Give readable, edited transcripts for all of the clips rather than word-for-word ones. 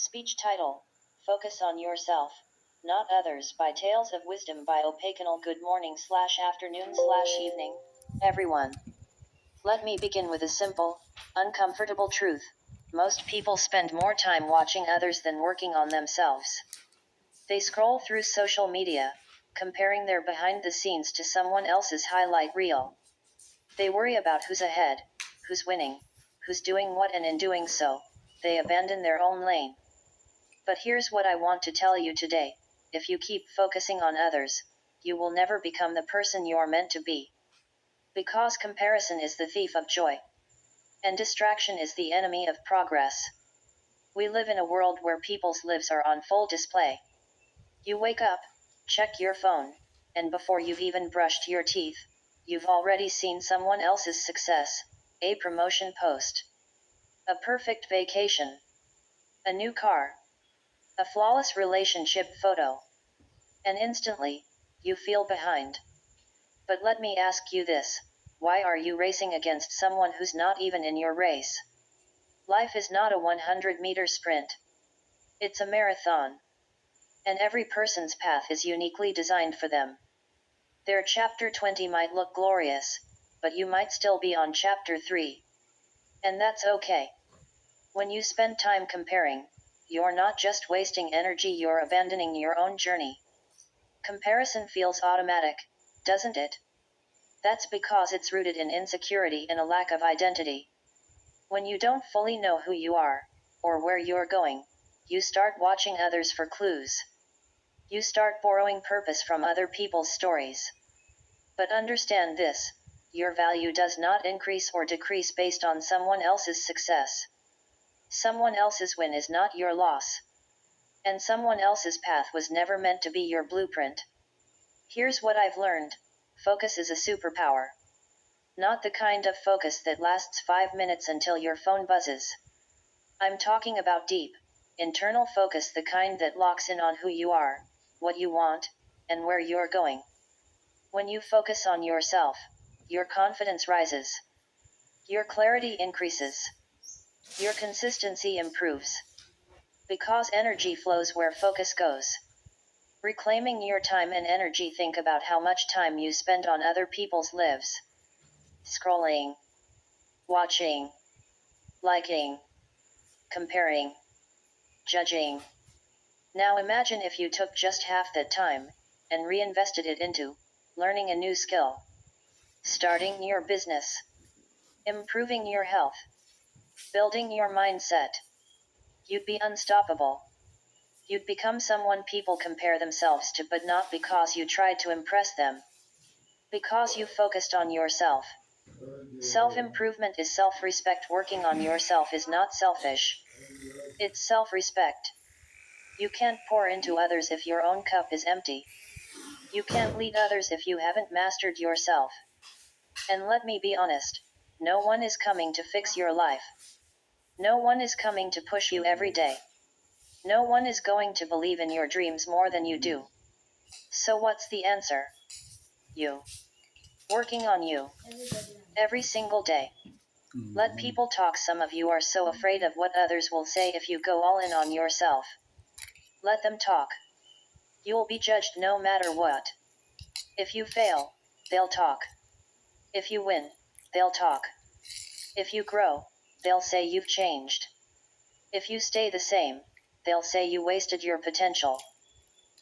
Speech title: Focus on Yourself, Not Others, by Tales of Wisdom by Opacanal. Good morning / afternoon / evening, everyone. Let me begin with a simple, uncomfortable truth. Most people spend more time watching others than working on themselves. They scroll through social media, comparing their behind the scenes to someone else's highlight reel. They worry about who's ahead, who's winning, who's doing what, and in doing so, they abandon their own lane. But here's what I want to tell you today: if you keep focusing on others, you will never become the person you're meant to be. Because comparison is the thief of joy, and distraction is the enemy of progress. We live in a world where people's lives are on full display. You wake up, check your phone, and before you've even brushed your teeth, you've already seen someone else's success: a promotion post, a perfect vacation, a new car, a flawless relationship photo, and instantly, you feel behind. But let me ask you this: why are you racing against someone who's not even in your race? Life is not a 100-meter sprint. It's a marathon. And every person's path is uniquely designed for them. Their chapter 20 might look glorious, but you might still be on chapter 3. And that's okay. When you spend time comparing, you're not just wasting energy, you're abandoning your own journey. Comparison feels automatic, doesn't it? That's because it's rooted in insecurity and a lack of identity. When you don't fully know who you are, or where you're going, you start watching others for clues. You start borrowing purpose from other people's stories. But understand this: your value does not increase or decrease based on someone else's success. Someone else's win is not your loss. And someone else's path was never meant to be your blueprint. Here's what I've learned: focus is a superpower. Not the kind of focus that lasts 5 minutes until your phone buzzes. I'm talking about deep, internal focus, the kind that locks in on who you are, what you want, and where you're going. When you focus on yourself, your confidence rises. Your clarity increases. Your consistency improves. Because energy flows where focus goes. Reclaiming your time and energy. Think about how much time you spend on other people's lives. Scrolling, watching, liking, comparing, judging. Now imagine if you took just half that time and reinvested it into learning a new skill, starting your business, improving your health, building your mindset. You'd be unstoppable. You'd become someone people compare themselves to, but not because you tried to impress them. Because you focused on yourself. Self-improvement is self-respect. Working on yourself is not selfish. It's self-respect. You can't pour into others if your own cup is empty. You can't lead others if you haven't mastered yourself. And let me be honest, no one is coming to fix your life. No one is coming to push you every day. No one is going to believe in your dreams more than you do. So what's the answer? You. Working on you. Every single day. Let people talk. Some of you are so afraid of what others will say if you go all in on yourself. Let them talk. You'll be judged no matter what. If you fail, they'll talk. If you win, they'll talk. If you grow, they'll say you've changed. If you stay the same, they'll say you wasted your potential.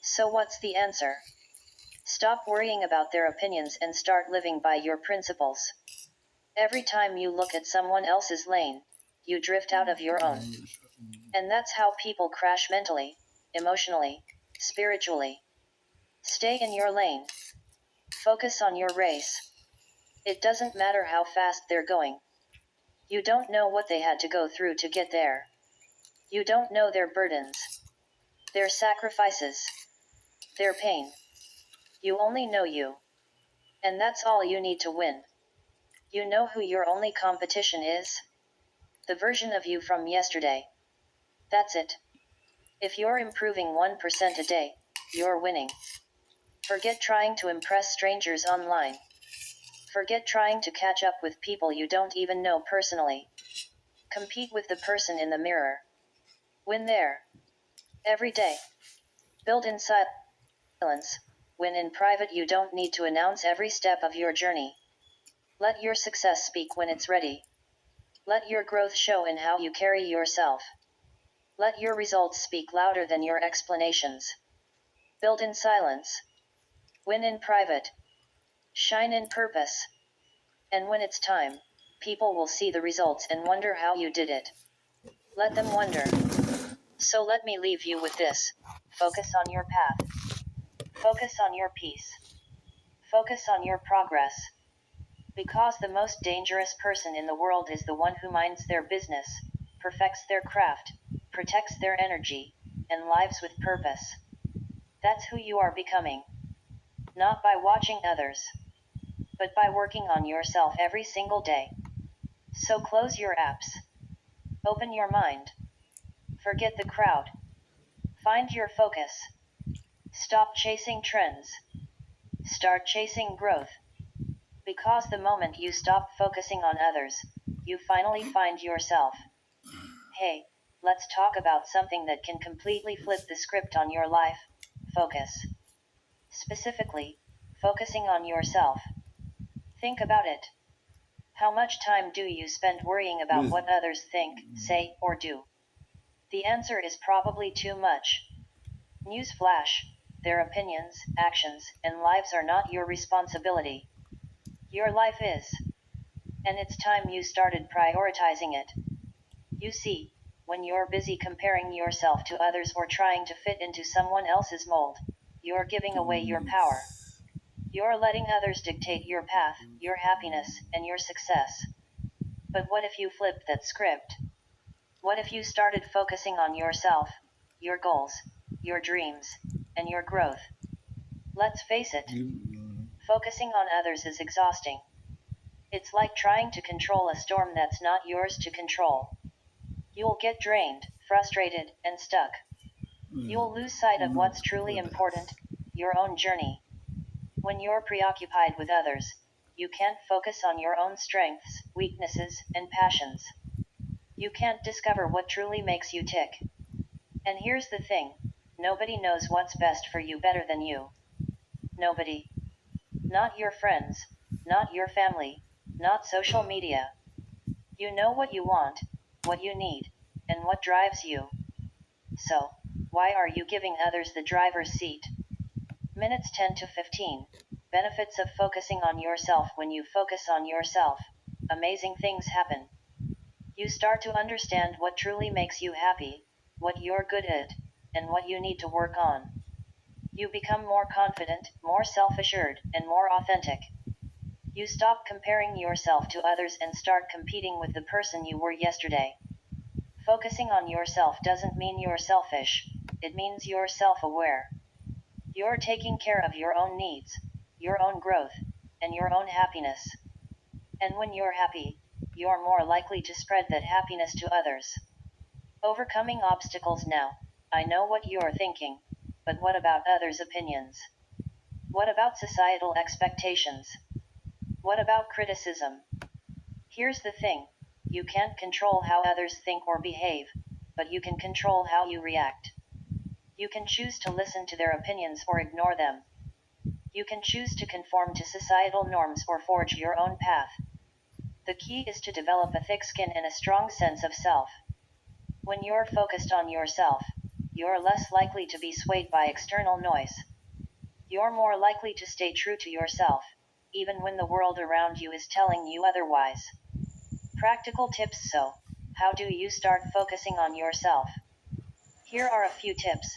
So what's the answer? Stop worrying about their opinions and start living by your principles. Every time you look at someone else's lane, you drift out of your own. And that's how people crash mentally, emotionally, spiritually. Stay in your lane. Focus on your race. It doesn't matter how fast they're going. You don't know what they had to go through to get there. You don't know their burdens, their sacrifices, their pain. You only know you. And that's all you need to win. You know who your only competition is? The version of you from yesterday. That's it. If you're improving 1% a day, you're winning. Forget trying to impress strangers online. Forget trying to catch up with people you don't even know personally. Compete with the person in the mirror. Win there. Every day. Build in silence. When in private, you don't need to announce every step of your journey. Let your success speak when it's ready. Let your growth show in how you carry yourself. Let your results speak louder than your explanations. Build in silence. Win in private. Shine in purpose. And when it's time, people will see the results and wonder how you did it. Let them wonder. So let me leave you with this. Focus on your path. Focus on your peace. Focus on your progress. Because the most dangerous person in the world is the one who minds their business, perfects their craft, protects their energy, and lives with purpose. That's who you are becoming. Not by watching others, but by working on yourself every single day. So close your apps. Open your mind. Forget the crowd. Find your focus. Stop chasing trends. Start chasing growth. Because the moment you stop focusing on others, you finally find yourself. Hey, let's talk about something that can completely flip the script on your life: focus. Specifically, focusing on yourself. Think about it. How much time do you spend worrying about what others think, say, or do? The answer is probably too much. Newsflash: their opinions, actions, and lives are not your responsibility. Your life is. And it's time you started prioritizing it. You see, when you're busy comparing yourself to others or trying to fit into someone else's mold, you're giving away your power. You're letting others dictate your path, your happiness, and your success. But what if you flipped that script? What if you started focusing on yourself, your goals, your dreams, and your growth? Let's face it, focusing on others is exhausting. It's like trying to control a storm that's not yours to control. You'll get drained, frustrated, and stuck. You'll lose sight of what's truly important: your own journey. When you're preoccupied with others, you can't focus on your own strengths, weaknesses, and passions. You can't discover what truly makes you tick. And here's the thing: nobody knows what's best for you better than you. Nobody. Not your friends, not your family, not social media. You know what you want, what you need, and what drives you. So, why are you giving others the driver's seat? Minutes 10 to 15. Benefits of focusing on yourself. When you focus on yourself, amazing things happen. You start to understand what truly makes you happy, what you're good at, and what you need to work on. You become more confident, more self-assured, and more authentic. You stop comparing yourself to others and start competing with the person you were yesterday. Focusing on yourself doesn't mean you're selfish, it means you're self-aware. You're taking care of your own needs, your own growth, and your own happiness. And when you're happy, you're more likely to spread that happiness to others. Overcoming obstacles. Now, I know what you're thinking, but what about others' opinions? What about societal expectations? What about criticism? Here's the thing: you can't control how others think or behave, but you can control how you react. You can choose to listen to their opinions or ignore them. You can choose to conform to societal norms or forge your own path. The key is to develop a thick skin and a strong sense of self. When you're focused on yourself, you're less likely to be swayed by external noise. You're more likely to stay true to yourself, even when the world around you is telling you otherwise. Practical tips. So, how do you start focusing on yourself? Here are a few tips.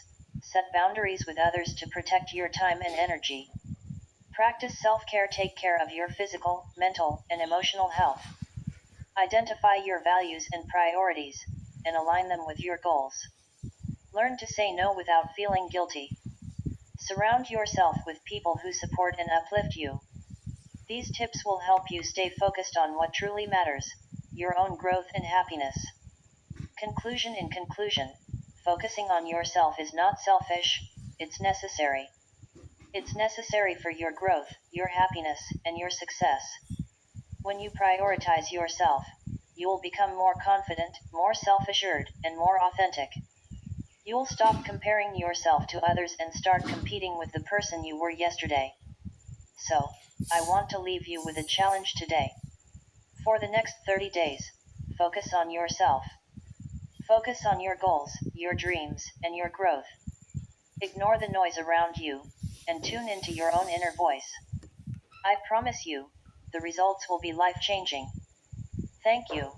Set boundaries with others to protect your time and energy. Practice self-care. Take care of your physical, mental, and emotional health. Identify your values and priorities, and align them with your goals. Learn to say no without feeling guilty. Surround yourself with people who support and uplift you. These tips will help you stay focused on what truly matters: your own growth and happiness. Conclusion. In conclusion, focusing on yourself is not selfish, it's necessary. It's necessary for your growth, your happiness, and your success. When you prioritize yourself, you'll become more confident, more self-assured, and more authentic. You'll stop comparing yourself to others and start competing with the person you were yesterday. So, I want to leave you with a challenge today. For the next 30 days, focus on yourself. Focus on your goals, your dreams, and your growth. Ignore the noise around you, and tune into your own inner voice. I promise you, the results will be life-changing. Thank you.